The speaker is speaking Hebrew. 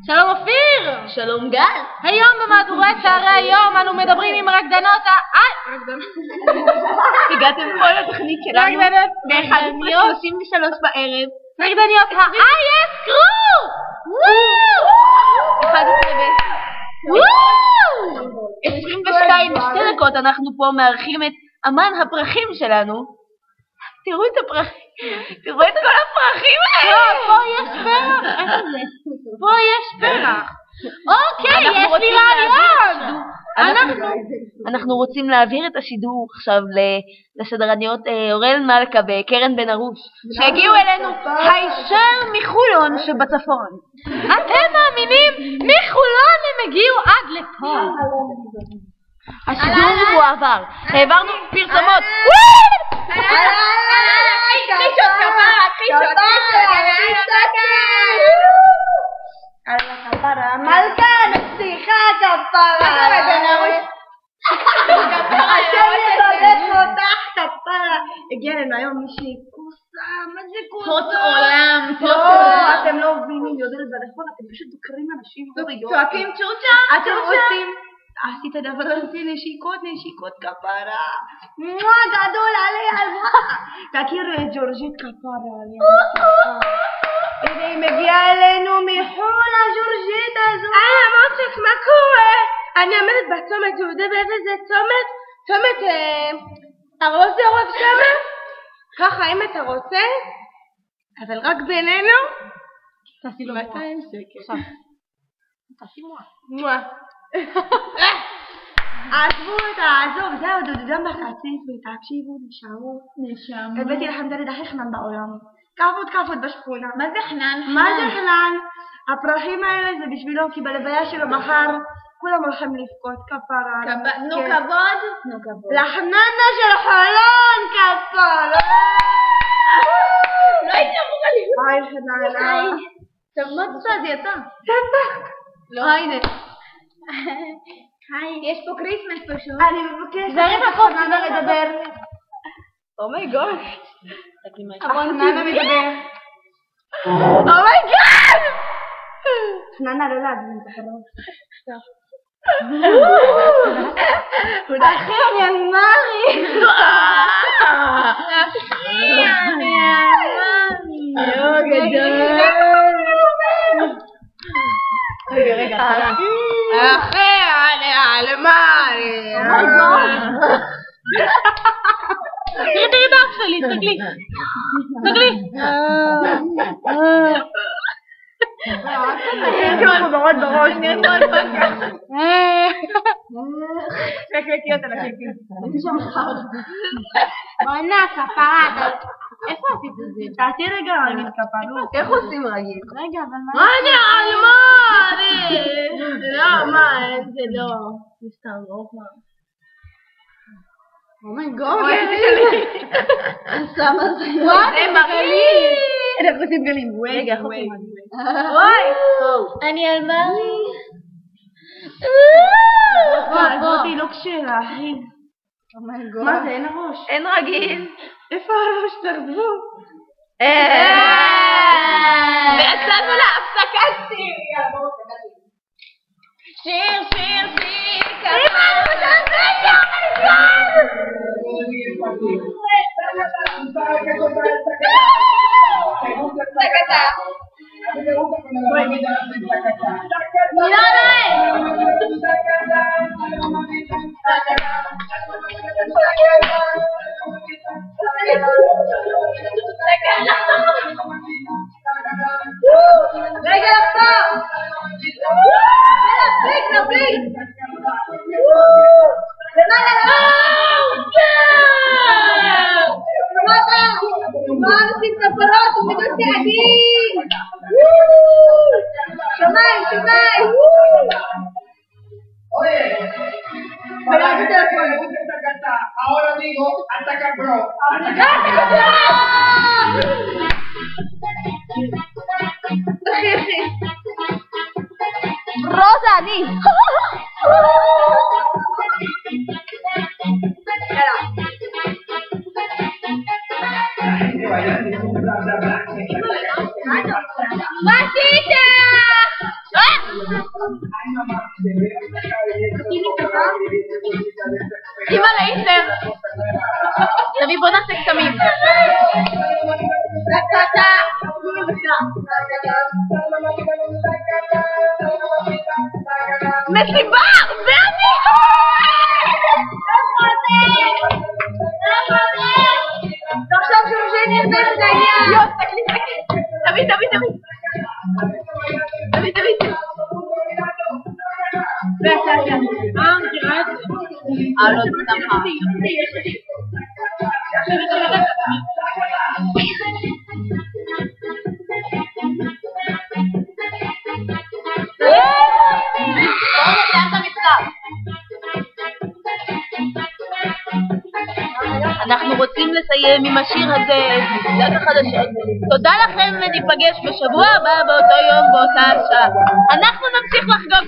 שלום אופיר! שלום גל! היום במהדורת צהרי היום אנו מדברים עם רקדנות הגעתם פה לתוכנית שלנו ב-11:33 בערב. רקדניות ה-IS קרו! 22 דקות אנחנו פה מארחים את אמן הפרחים שלנו. תראו את הפרחים, תראו את כל הפרחים האלה. פה יש פרח, איך זה? פה יש פרח. אוקיי, יש לי רעיון. אנחנו רוצים להעביר את השידור עכשיו לסדרניות אורל מלכה וקרן בן ארוש שהגיעו אלינו הישר מחולון שבצפון. אתם מאמינים? מחולון הם הגיעו עד לפה. השידור מועבר, העברנו פרסומות. חישות כפרה, חישות כפרה, מלכה נצליחה כפרה. השם יברך אותך כפרה. הגיע אלינו היום מישהי כוסה, מה זה כוסה? פוט עולם, אתם לא מבינים, יודעת בטלפון, אתם פשוט דוקרים אנשים. צועקים צ'וצ'ה? אתם עושים, עשית דבר עושים נשיקות כפרה. גדול עלי אלוהה. תכירו את ג'ורג'ית כפרה. הנה היא מגיעה אלינו מחול הג'ורג'ית הזו. מוצ'ק, מה קורה? אני עומדת בצומת, אתה יודע באיזה זה צומת? צומת ארלוזורוב שמה? ככה אם אתה רוצה, אבל רק בינינו. תעשי לו 200 שקל. תעשי מואה. עזוב, זהו, דודם בחצית ותקשיבו, נשארו. הבאתי לכם דלת הכי חנן בעולם. כפות בשכונה. מה זה חנן? מה זה חנן? הפרחים האלה זה בשבילו, כי בלוויה שלו מחר כולם הולכים לבכות כפרה. נו כבוד? לחננה של חולון כפרה. לא הייתי אמורה להיות. היי חננה. טוב, מה תעשה? זה יצא. לא. הנה. היי, יש פה קריסמס פשוט. אני מבקשת חננה לדבר. אומייגוד. חננה מדבר. אומייגוד! חננה לא להגזים את החלום. אחי אני אלמרי. רגע, אחי אני אלמרי. תראי את האח שלי, תסתכלי. בראש. שקלקיות על הקלקיות. בואנה, כפרה. איפה עשית את זה? תעשי רגע רגיל כפרות. איך עושים רגיל? רגע, אבל מה? אני אלמרי! לא, מה, זה לא. זה סתם, לא מה. אומייגוד. זה מרעיל. אנחנו עושים גלים. רגע, איך עושים וואי. אני אלמרי. זאתי לא כשרה, אחי. מה זה, אין הראש? אין רגיל. איפה הראש? תרדבו. ויצאנו להפסקת שיר. שיר. רגע פה! נפליג! מה עושים את הפרות? הוא מדבר צעדים! שמיים! Ahora digo, ataca pro. רוזה, אני. Bla, bla, bla. מה עשית? אמא לאיסטר! תביא בוא נעשה קסמים. מסיבה! ואני! עכשיו שרושי נרדף את העניין. יו, תקלי. תביא. מכירה את זה? לא תמכה. אנחנו רוצים לסיים עם השיר הזה, קצת החדשות. תודה לכם, וניפגש בשבוע הבא באותו יום באותה שעה. אנחנו נמשיך לחגוג